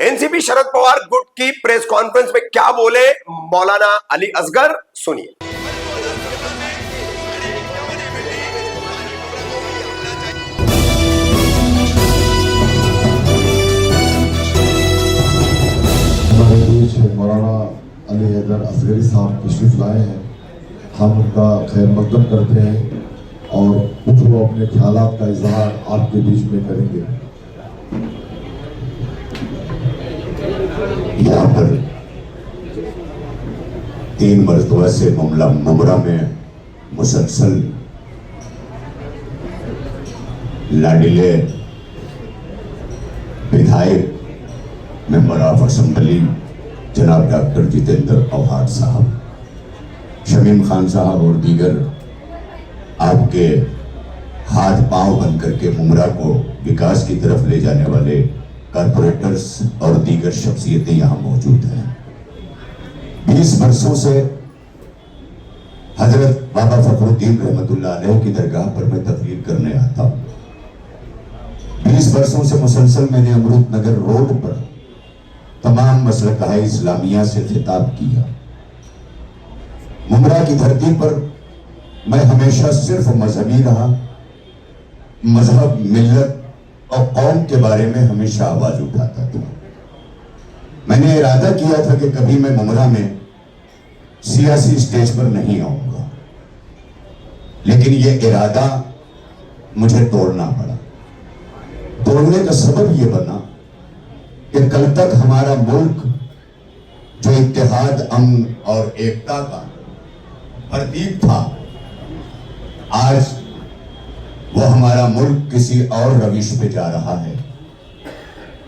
NCP Sharad Pawar गुट की press conference में क्या बोले मौलाना अली असगर, सुनिए। हमारे बीच मौलाना अली असगरी साहब तशरीफ लाए हैं। हम उनका खैर मकदम करते हैं और कुछ वो अपने ख्यालात का इजहार आपके बीच में करेंगे। यहाँ पर 3 मरतबा से मामला मुमरा में मुसलसल लाडिले विधायक मेंबर ऑफ असेंबली जनाब डॉक्टर जितेंद्र औहाड साहब, शमीम खान साहब और दीगर आपके हाथ पांव बन करके मुमरा को विकास की तरफ ले जाने वाले कारपोरेटर्स और दीगर शख्सियतें यहाँ मौजूद हैं। 20 वर्षों से हजरत बाबा फखरुद्दीन रहमतुल्लाह अलैह की दरगाह पर मैं तकरीर करने आता हूँ। 20 वर्षों से मुसलसल मैंने अमृत नगर रोड पर तमाम मसलकाए इस्लामिया से खिताब किया। मुमरा की धरती पर मैं हमेशा सिर्फ मजहबी रहा, मजहब, मिल्लत और कौम के बारे में हमेशा आवाज उठाता था। मैंने इरादा किया था कि कभी मैं मुमरा में सियासी स्टेज पर नहीं आऊंगा, लेकिन यह इरादा मुझे तोड़ना पड़ा। तोड़ने का सबब यह बना कि कल तक हमारा मुल्क जो इत्तेहाद, अमन और एकता का प्रतीक था, आज वो हमारा मुल्क किसी और रविश पे जा रहा है।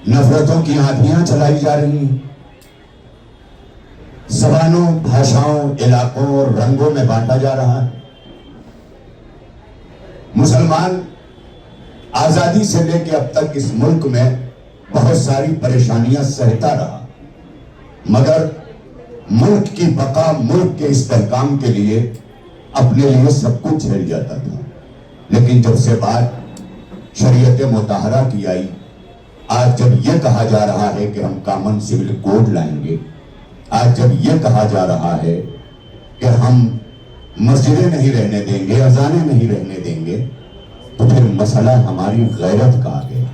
नफरतों की आंधियां चलाई जा रही हैं, ज़बानों, भाषाओं, इलाकों और रंगों में बांटा जा रहा है। मुसलमान आजादी से लेकर अब तक इस मुल्क में बहुत सारी परेशानियां सहता रहा, मगर मुल्क की बका, मुल्क के इस्तेहकाम के लिए अपने लिए सब कुछ झेल जाता था। लेकिन जब से बात शरीयत मुताहरा की आई, आज जब यह कहा जा रहा है कि हम कॉमन सिविल कोड लाएंगे, आज जब यह कहा जा रहा है कि हम मस्जिदें नहीं रहने देंगे, अजानें नहीं रहने देंगे, तो फिर मसला हमारी गैरत का आ गया।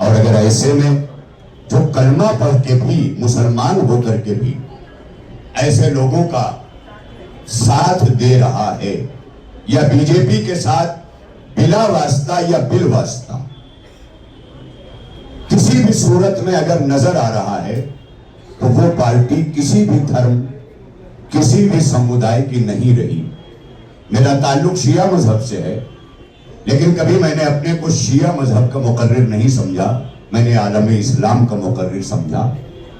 और अगर ऐसे में जो कलमा पढ़ के भी, मुसलमान होकर के भी ऐसे लोगों का साथ दे रहा है, या बीजेपी के साथ बिला वास्ता या बिल वास्ता किसी भी सूरत में अगर नजर आ रहा है, तो वो पार्टी किसी भी धर्म, किसी भी समुदाय की नहीं रही। मेरा ताल्लुक शिया मजहब से है, लेकिन कभी मैंने अपने को शिया मजहब का मुकर्रिर नहीं समझा, मैंने आलम इस्लाम का मुकर्रिर समझा।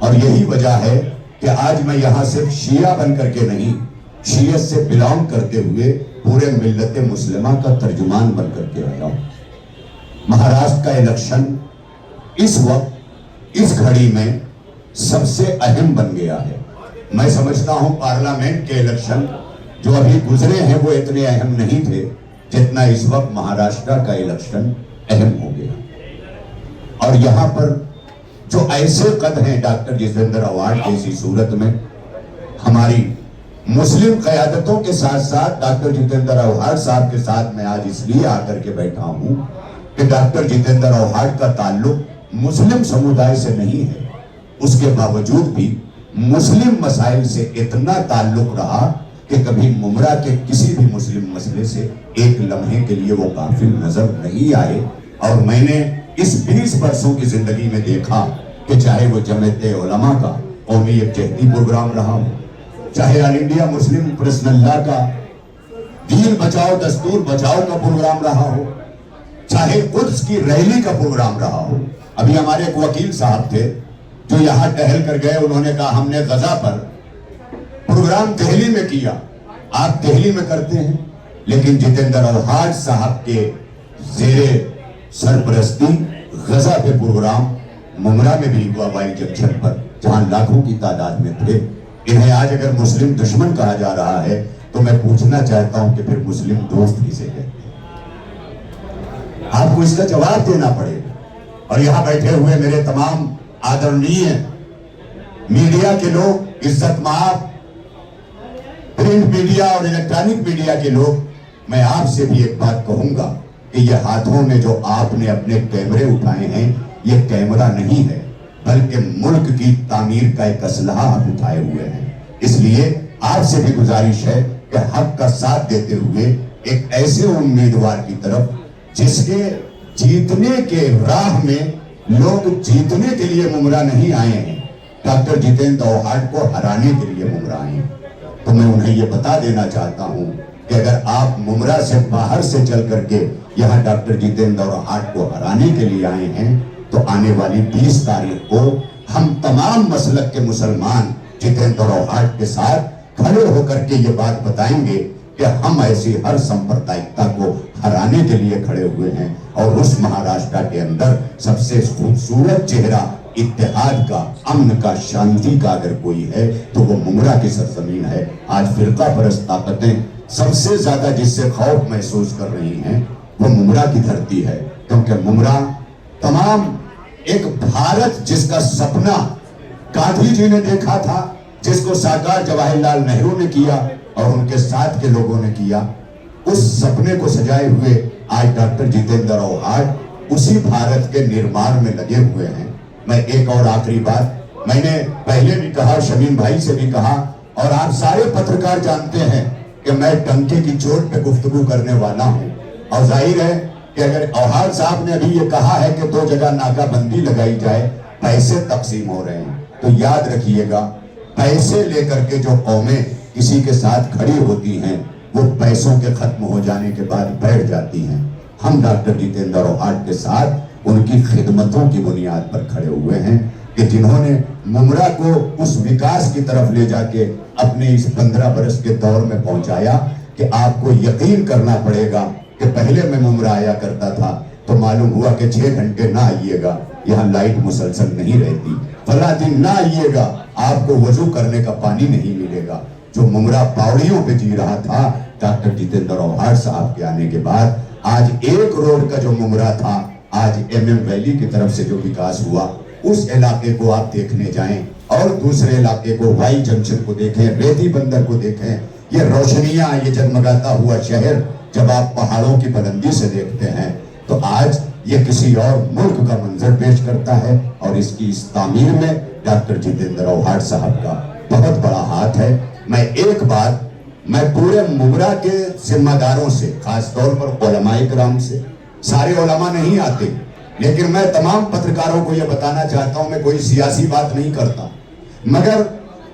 और यही वजह है कि आज मैं यहां सिर्फ शिया बन करके नहीं, शियत से बिलोंग करते हुए पूरे मिल्लत मुस्लिमा का तर्जुमान बन करके आया हूं। महाराष्ट्र का इलेक्शन इस वक्त, इस घड़ी में सबसे अहम बन गया है। मैं समझता हूं पार्लियामेंट के इलेक्शन जो अभी गुजरे हैं वो इतने अहम नहीं थे जितना इस वक्त महाराष्ट्र का इलेक्शन अहम हो गया। और यहां पर जो ऐसे कद हैं डॉक्टर जितेंद्र औहाड जैसी सूरत में, हमारी मुस्लिम क़यादतों के साथ साथ डॉक्टर जितेंद्र औहाड साहब के साथ मैं आज इसलिए आकर के बैठा हूं कि डॉक्टर जितेंद्र औहाड का ताल्लुक मुस्लिम समुदाय से नहीं है, उसके बावजूद भी मुस्लिम मसाइल से इतना ताल्लुक रहा कि कभी मुमरा के किसी भी मुस्लिम मसले से एक लम्हे के लिए वो गाफिल नजर नहीं आए। और मैंने इस 20 वर्षों की जिंदगी में देखा कि चाहे वो जमात उलमा का कौमी यकजहती प्रोग्राम रहा हो, चाहे ऑल इंडिया मुस्लिम पर्सनल्लाह का दीन बचाओ दस्तूर बचाओ का प्रोग्राम रहा हो, चाहे कुद्स की रैली का प्रोग्राम रहा हो। अभी हमारे एक वकील साहब थे जो यहाँ टहल कर गए, उन्होंने कहा हमने गजा पर प्रोग्राम दिल्ली में किया। आप दिल्ली में करते हैं, लेकिन जितेंद्र औहाड साहब के जेरे सरपरस्ती गजा पे प्रोग्राम मुमरा में भी हुआ, वाई जंक्शन पर, जहां लाखों की तादाद में थे। इन्हें आज अगर मुस्लिम दुश्मन कहा जा रहा है तो मैं पूछना चाहता हूं कि फिर मुस्लिम दोस्त किसे कहते हैं? आपको इसका जवाब देना पड़ेगा। और यहां बैठे हुए मेरे तमाम आदरणीय मीडिया के लोग, इज्जत माब प्रिंट मीडिया और इलेक्ट्रॉनिक मीडिया के लोग, मैं आपसे भी एक बात कहूंगा कि ये हाथों में जो आपने अपने कैमरे उठाए हैं, ये कैमरा नहीं है, बल्कि मुल्क की तामीर का एक असलहा आप उठाए हुए हैं। इसलिए आपसे भी गुजारिश है कि हक का साथ देते हुए एक ऐसे उम्मीदवार की तरफ जिसके जीतने के राह में लोग जीतने के लिए मुमरा नहीं आए हैं, डॉक्टर जितेंद्र औहाड को हराने के लिए मुमरा आए हैं। तो मैं उन्हें ये बता देना चाहता हूं कि अगर आप मुमरा से बाहर से चल करके यहाँ डॉक्टर जितेंद्र औहाड को हराने के लिए आए हैं, तो आने वाली 20 तारीख को हम तमाम मसलक के मुसलमान जितेंद्र औहाड के साथ खड़े होकर के ये बात बताएंगे कि हम ऐसी हर सांप्रदायिकता को हराने के लिए खड़े हुए हैं। और उस महाराष्ट्र के अंदर सबसे खूबसूरत चेहरा इत्तेहाद का, अमन का, शांति का अगर कोई है तो वो मुमरा की सरजमीन है। आज फिरका परस्त ताकतें सबसे ज्यादा जिससे खौफ महसूस कर रही हैं वो मुमरा की धरती है, क्योंकि मुमरा तमाम एक भारत जिसका सपना गांधी जी ने देखा था, जिसको साकार जवाहरलाल नेहरू ने किया और उनके साथ के लोगों ने किया, उस सपने को सजाए हुए आज डॉक्टर जितेंद्र औहाड उसी भारत के निर्माण में लगे हुए हैं। मैं एक और आखिरी बात, मैंने पहले भी कहा, शमीम भाई से भी कहा, और आप सारे पत्रकार जानते हैं कि मैं डंके की चोट पे गुफ्तगू करने वाला हूं। और जाहिर है कि अगर औहाड साहब ने अभी ये कहा है कि 2 जगह नाकाबंदी लगाई जाए, पैसे तकसीम हो रहे हैं, तो याद रखिएगा, पैसे लेकर के जो कौमें किसी के साथ खड़ी होती हैं, वो पैसों के खत्म हो जाने के बाद बैठ जाती हैं। हम डॉक्टर जितेंद्र औहाड के साथ उनकी खिदमतों की बुनियाद पर खड़े हुए हैं कि जिन्होंने मुमरा को उस विकास की तरफ ले जाके अपने इस 15 बरस के दौर में पहुंचाया कि आपको यकीन करना पड़ेगा कि पहले मैं मुमरा आया करता था तो मालूम हुआ कि 6 घंटे ना आइएगा, यहाँ लाइट मुसलसल नहीं रहती, फला दिन ना आइएगा, आपको वजू करने का पानी नहीं मिलेगा। जो मुमरा पौड़ियों पे जी रहा था, डॉक्टर जितेंद्र औहाड साहब के आने के बाद आज एक रोड का जो मुमरा था, आज MM वैली की तरफ से जो विकास हुआ, उस इलाके को आप देखने जाएं और दूसरे इलाके को, वाई जंक्शन को देखें, रेती बंदर को देखें, ये रोशनियां, ये जगमगाता हुआ शहर जब आप पहाड़ों की बुलंदी से देखते हैं तो आज ये किसी और मुल्क का मंजर पेश करता है। और इसकी इस तामीर में डॉक्टर जितेंद्र औहाड साहब का बहुत बड़ा हाथ है। मैं पूरे मुमरा के जिम्मेदारों से, खास तौर पर उलमाए किराम से, सारे उलमा नहीं आते, लेकिन मैं तमाम पत्रकारों को यह बताना चाहता हूं, मैं कोई सियासी बात नहीं करता, मगर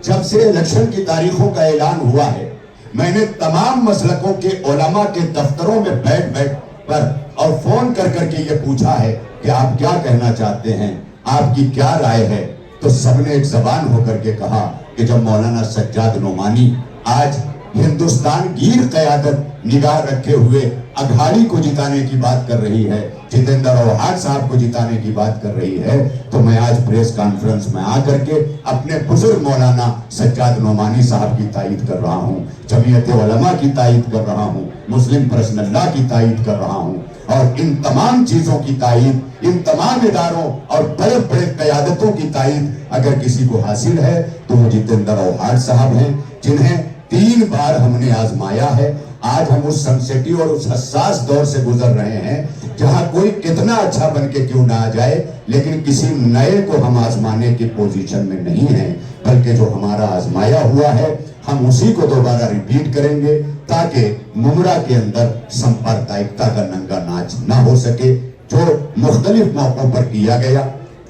जब से इलेक्शन की तारीखों का ऐलान हुआ है, मैंने तमाम मसलकों के उलमा के दफ्तरों में बैठ कर और फोन कर करके ये पूछा है कि आप क्या कहना चाहते हैं, आपकी क्या राय है। तो सबने एक जबान होकर के कहा कि जब मौलाना सज्जाद नोमानी आज हिंदुस्तान गिर क़यादत निगाह रखे हुए अघाड़ी को जिताने की बात कर रही है, जितेंद्र औहाड साहब को जिताने की बात कर रही है, तो मैं आज प्रेस कॉन्फ्रेंस में आकर के अपने बुजुर्ग मौलाना सज्जाद नोमानी साहब की तायीद कर रहा हूँ, जमीयत उलमा की तायीद कर रहा हूँ, मुस्लिम पर्सनल्लाह की तायीद कर रहा हूँ। और इन तमाम चीजों की तायीद, इन तमाम इदारों और बड़े बड़े क़यादतों की तायीद अगर किसी को हासिल है तो वो जितेंद्र औहाड साहब हैं, जिन्हें 3 बार हमने आजमाया है। आज हम उस सेंसिटिव और उस हसास दौर से गुजर रहे हैं जहां कोई कितना अच्छा बन के क्यों ना आ जाए, लेकिन किसी नए को हम आजमाने की पोजीशन में नहीं है, बल्कि जो हमारा आजमाया हुआ है हम उसी को दोबारा रिपीट करेंगे, ताकि मुमरा के अंदर सांप्रदायिकता का नंगा नाच ना हो सके। जो मुख्तलिफ मौकों पर किया गया,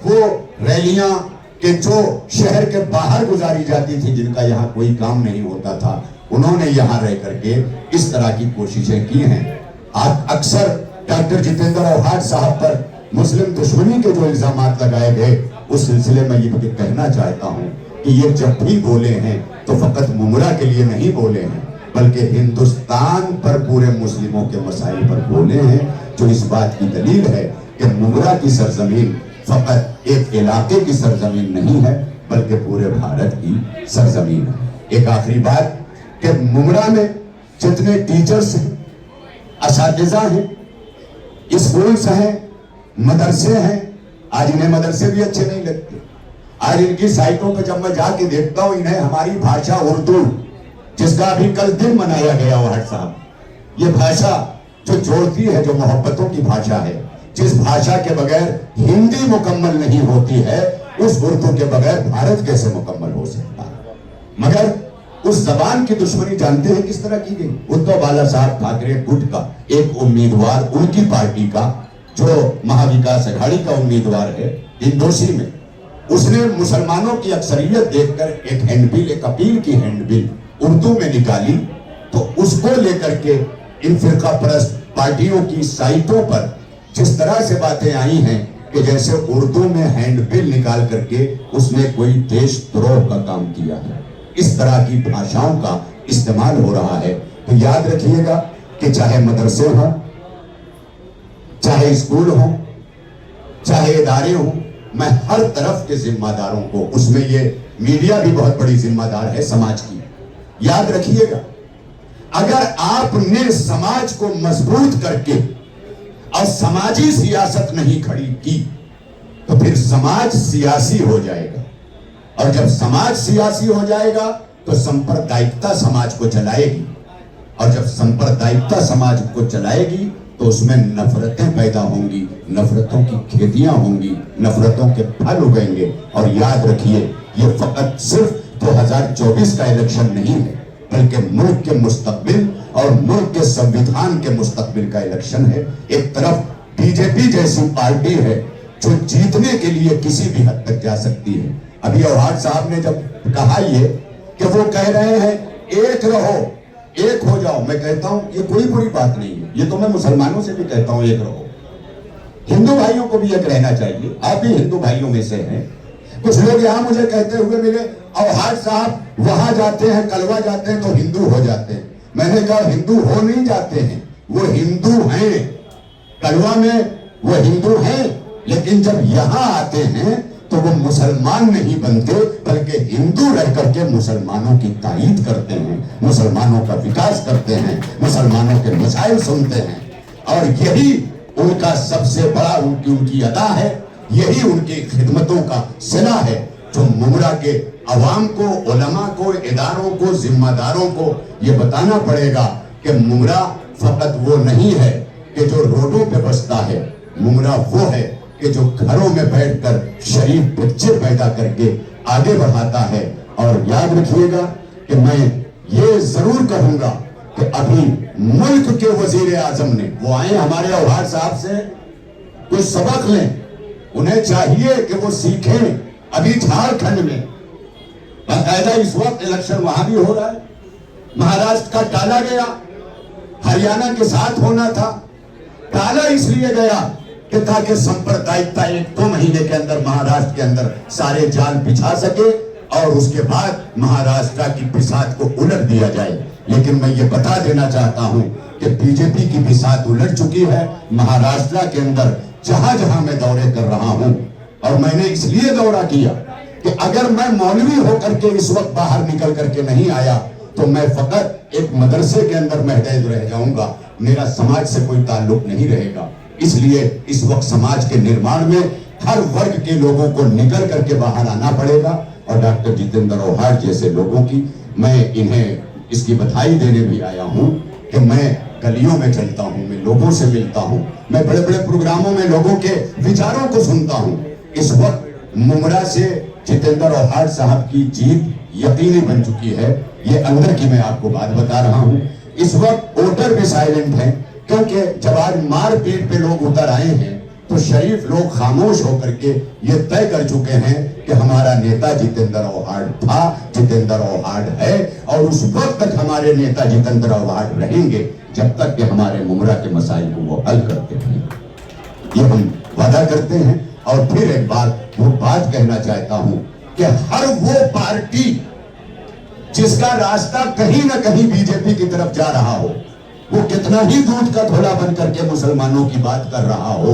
वो रैलियां कि जो शहर के बाहर गुजारी जाती थी, जिनका यहाँ कोई काम नहीं होता था, उन्होंने यहाँ रह करके इस तरह की कोशिशें की हैं। अक्सर डॉक्टर जितेंद्र औहाड साहब पर मुस्लिम दुश्मनी के जो इल्जामात लगाए गए, उस सिलसिले में ये कहना चाहता हूँ कि ये जब भी बोले हैं तो फकत मुमरा के लिए नहीं बोले हैं, बल्कि हिंदुस्तान पर पूरे मुस्लिमों के मसाइल पर बोले हैं, जो इस बात की दलील है कि मुमरा की सरजमीन फकत एक इलाके की सरजमीन नहीं है, बल्कि पूरे भारत की सरजमीन है। एक आखिरी बात कि मुमरा में जितने टीचर्स हैं, असातिज़ा हैं, स्कूल्स हैं, मदरसे हैं, आज इन्हें मदरसे भी अच्छे नहीं लगते, आज इनकी साइटों पे जब मैं जाके देखता हूं, इन्हें हमारी भाषा उर्दू, जिसका अभी कल दिन मनाया गया वाहड साहब, ये भाषा जो जोड़ती है, जो मोहब्बतों की भाषा है, जिस भाषा के बगैर हिंदी मुकम्मल नहीं होती है, उस उर्दू के बगैर भारत कैसे मुकम्मल हो सकता है। मगर उस जबान की दुश्मनी जानते हैं किस तरह की गई। उद्धव बाला साहब ठाकरे गुट का एक उम्मीदवार, उनकी पार्टी का, जो महाविकास अघाड़ी का उम्मीदवार है इंदौसी में, उसने मुसलमानों की अक्सरियत देखकर एक हैंडबिल, एक अपील की हैंडबिल उर्दू में निकाली, तो उसको लेकर के इन फिरका परस्त पार्टियों की साइटों पर जिस तरह से बातें आई हैं कि जैसे उर्दू में हैंडबिल निकाल करके उसने कोई देशद्रोह का काम किया है, इस तरह की भाषाओं का इस्तेमाल हो रहा है। तो याद रखिएगा कि चाहे मदरसे हों, चाहे स्कूल हों, चाहे इदारे हों, मैं हर तरफ के जिम्मेदारों को, उसमें ये मीडिया भी बहुत बड़ी जिम्मेदार है समाज की, याद रखिएगा, अगर आपने समाज को मजबूत करके और समाजी सियासत नहीं खड़ी की तो फिर समाज सियासी हो जाएगा, और जब समाज सियासी हो जाएगा तो सांप्रदायिकता समाज को चलाएगी, और जब सांप्रदायिकता समाज को चलाएगी तो उसमें नफरतें पैदा होंगी, नफरतों की खेतियां होंगी, नफरतों के फल उगेंगे। और याद रखिए, ये फकत सिर्फ 2024 का इलेक्शन नहीं है, बल्कि मुल्क के मुस्तकबिल और मुल्क के संविधान के मुस्तकबिल का इलेक्शन है। एक तरफ बीजेपी जैसी पार्टी है जो जीतने के लिए किसी भी हद तक जा सकती है। अभी अवहार साहब ने जब कहा ये कि वो कह रहे हैं एक रहो, एक हो जाओ, मैं कहता हूं ये कोई बुरी बात नहीं है, ये तो मैं मुसलमानों से भी कहता हूं एक रहो, हिंदू भाइयों को भी एक रहना चाहिए, आप भी हिंदू भाइयों में से हैं। कुछ लोग यहां मुझे कहते हुए मिले, अवहार साहब वहां जाते हैं, कलवा जाते हैं तो हिंदू हो जाते हैं। मैंने कहा हिंदू हो नहीं जाते हैं, वो हिंदू हैं, कलवा में वो हिंदू हैं, लेकिन जब यहां आते हैं तो वो मुसलमान नहीं बनते, बल्कि हिंदू रह करके मुसलमानों की तायीद करते हैं, मुसलमानों का विकास करते हैं, मुसलमानों के मसाइल सुनते हैं, और यही उनका सबसे बड़ा उनकी अदा है, यही उनकी खिदमतों का सिला है, जो मुमरा के अवाम को, उलमा को, इदारों को, जिम्मेदारों को ये बताना पड़ेगा कि मुमरा फकत वो नहीं है कि जो रोडों पे बसता है, मुमरा वो है कि जो घरों में बैठकर शरीफ बच्चे पैदा करके आगे बढ़ाता है। और याद रखिएगा कि मैं ये जरूर कहूंगा कि अभी मुल्क के वजीर आजम ने, वो आए हमारे अवहार साहब से कुछ सबक लें, उन्हें चाहिए कि वो सीखें। अभी झारखंड में बाकायदा इस वक्त इलेक्शन वहां भी हो रहा है, महाराष्ट्र का टाला गया, हरियाणा के साथ होना था, टाला इसलिए गया कि ताकि सांप्रदायिकता 1-2 महीने के अंदर महाराष्ट्र के अंदर सारे जाल बिछा सके और उसके बाद महाराष्ट्र की बिसात को उलट दिया जाए। लेकिन मैं ये बता देना चाहता हूं कि बीजेपी की बिसात उलट चुकी है महाराष्ट्र के अंदर, जहां जहां मैं दौरे कर रहा हूं। और मैंने इसलिए दौरा किया कि अगर मैं मौलवी होकर के इस वक्त बाहर निकल करके नहीं आया तो मैं फकत एक मदरसे के अंदर महदूद रह जाऊंगा, मेरा समाज से कोई ताल्लुक नहीं रहेगा। इसलिए इस वक्त समाज के निर्माण में हर वर्ग के लोगों को निकल करके बाहर आना पड़ेगा। और डॉक्टर जितेंद्र ओहार जैसे लोगों की मैं इन्हें इसकी बधाई देने भी आया हूं कि मैं गलियों में चलता हूं, मैं लोगों से मिलता हूं, मैं बड़े बड़े प्रोग्रामों में लोगों के विचारों को सुनता हूं। इस वक्त मुमरा से जितेंद्र ओहार साहब की जीत यकीनी बन चुकी है, ये अंदर की मैं आपको बात बता रहा हूं। इस वक्त वोटर भी साइलेंट हैं, क्योंकि जब आज मारपीट पे लोग उतर आए हैं तो शरीफ लोग खामोश होकर के ये तय कर चुके हैं कि हमारा नेता जितेंद्र ओहार था, जितेंद्र ओहार है, और उस वक्त तक हमारे नेता जितेंद्र ओहार रहेंगे जब तक कि हमारे मुमरा के मसाइल को वो हल करते हैं। ये हम वादा करते हैं। और फिर एक बात वो बात कहना चाहता हूं कि हर वो पार्टी जिसका रास्ता कहीं ना कहीं बीजेपी की तरफ जा रहा हो, वो कितना ही दूध का थोड़ा बन करके मुसलमानों की बात कर रहा हो,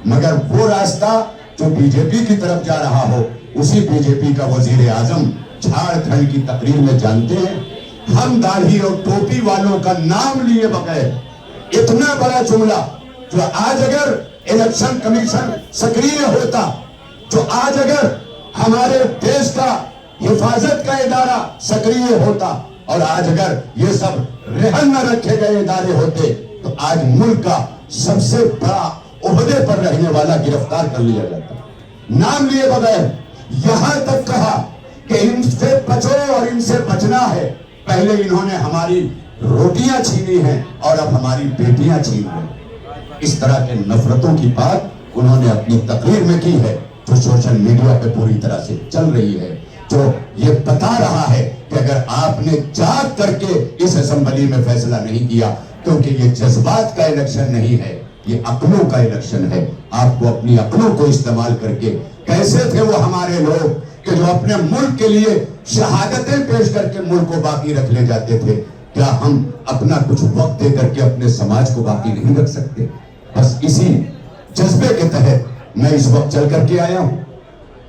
मगर वो रास्ता जो बीजेपी की तरफ जा रहा हो, उसी बीजेपी का वजीर आजम झारखंड की तकरीर में जानते हैं, हम दाढ़ी और टोपी वालों का नाम लिए बगैर इतना बड़ा जुमला, जो आज अगर इलेक्शन कमीशन सक्रिय होता, जो आज अगर हमारे देश का हिफाजत का इदारा सक्रिय होता और आज अगर ये सब रहन न रखे गए इदारे होते तो आज मुल्क का सबसे बड़ा ओहदे पर रहने वाला गिरफ्तार कर लिया जाता, नाम लिए बगैर। यहां तक कहा कि इनसे बचो और इनसे बचना है। पहले इन्होंने हमारी रोटियां छीनी हैं और अब हमारी बेटियां छीन रहे हैं। इस तरह के नफरतों की बात उन्होंने अपनी तकरीर में की है, जो सोशल मीडिया पे पूरी तरह से चल रही है, जो ये बता रहा है कि अगर आपने जाग करके इस असेंबली में फैसला नहीं किया, क्योंकि ये जज्बात का इलेक्शन नहीं है, ये अक्लों का इलेक्शन है। आपको अपनी अक्लों को इस्तेमाल करके, कैसे थे वो हमारे लोग कि जो अपने मुल्क के लिए शहादतें पेश करके मुल्क को बाकी रख ले जाते थे, क्या हम अपना कुछ वक्त दे करके अपने समाज को बाकी नहीं रख सकते? बस इसी जज्बे के तहत मैं इस वक्त चल करके आया हूं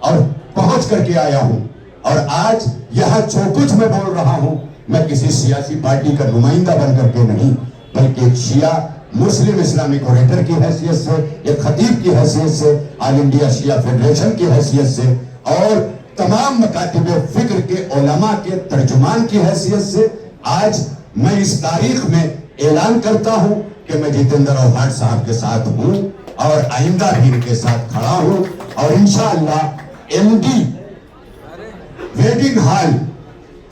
और पहुंच करके आया हूं। और आज यह जो कुछ मैं बोल रहा हूं, मैं किसी सियासी पार्टी का नुमाइंदा बन करके नहीं, बल्कि एक शिया मुस्लिम इस्लामिक ऑरेटर की हैसियत से, एक खतीब की हैसियत से, ऑल इंडिया शिया फेडरेशन की हैसियत से और तमाम मकातिबे फिक्र के उलमा के तर्जुमान की हैसियत से आज मैं इस तारीख में ऐलान करता हूं कि मैं जितेंद्र औहाड साहब के साथ हूं और आइंदा भी इनके साथ खड़ा हूं। और इंशाअल्लाह एमडी वेडिंग हॉल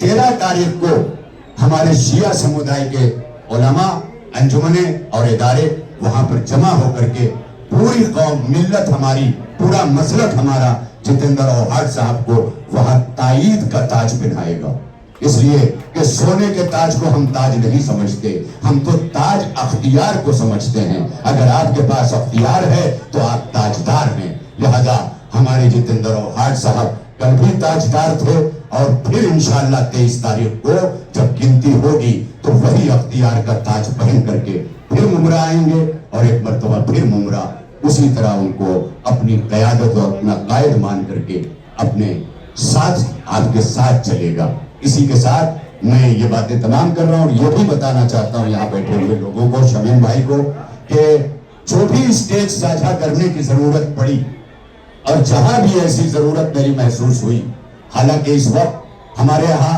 13 तारीख को हमारे शिया समुदाय के उलमा, अंजुमने और इदारे वहां पर जमा होकर के पूरी कौम, मिल्लत हमारी, पूरा मसलक हमारा जितेंद्र औहाड साहब को वहां ताईद का ताज पहनाएगा। इसलिए कि सोने के ताज को हम ताज नहीं समझते, हम तो ताज अख्तियार को समझते हैं। अगर आपके पास अख्तियार है तो आप ताजदार हैं। लिहाजा हमारे जितेंद्र औहाड साहब कल भी ताजदार थे और फिर इंशाअल्लाह 23 तारीख को जब गिनती होगी तो वही अख्तियार का ताज पहन करके फिर मुमरा आएंगे और एक मर्तबा फिर मुमरा उसी तरह उनको अपनी क़यादत और अपना कायद मान करके अपने साथ, आपके साथ चलेगा। इसी के साथ मैं ये बातें तमाम कर रहा हूँ और ये भी बताना चाहता हूँ यहाँ बैठे हुए लोगों को, शमीम भाई को, कि जो भी स्टेज साझा करने की जरूरत पड़ी और जहां भी ऐसी जरूरत मेरी महसूस हुई, हालांकि इस वक्त हमारे यहाँ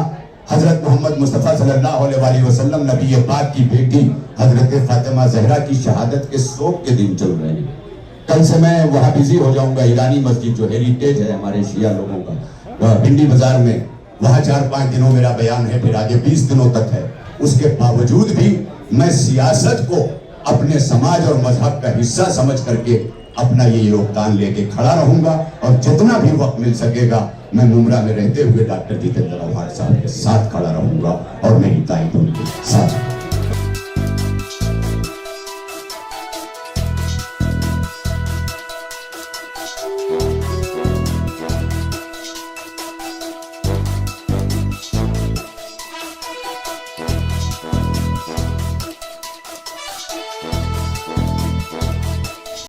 हजरत मोहम्मद मुस्तफ़ा सल्लल्लाहु अलैहि वसल्लम नबी पाक की बेटी हजरत फातिमा ज़हरा की शहादत के शोक के दिन चल रहे हैं। कल से मैं वहाँ बिजी हो जाऊंगा। ईरानी मस्जिद जो हेरिटेज है हमारे शिया लोगों का, भिंडी बाजार में, वहाँ 4-5 दिनों मेरा बयान है, फिर आगे 20 दिनों तक है। उसके बावजूद भी मैं सियासत को अपने समाज और मजहब का हिस्सा समझ करके अपना ये योगदान लेके खड़ा रहूंगा और जितना भी वक्त मिल सकेगा मैं मुमरा में रहते हुए डॉक्टर जितेंद्र औहाड साहब के साथ खड़ा रहूंगा और मेरी ताईद उनके साथ।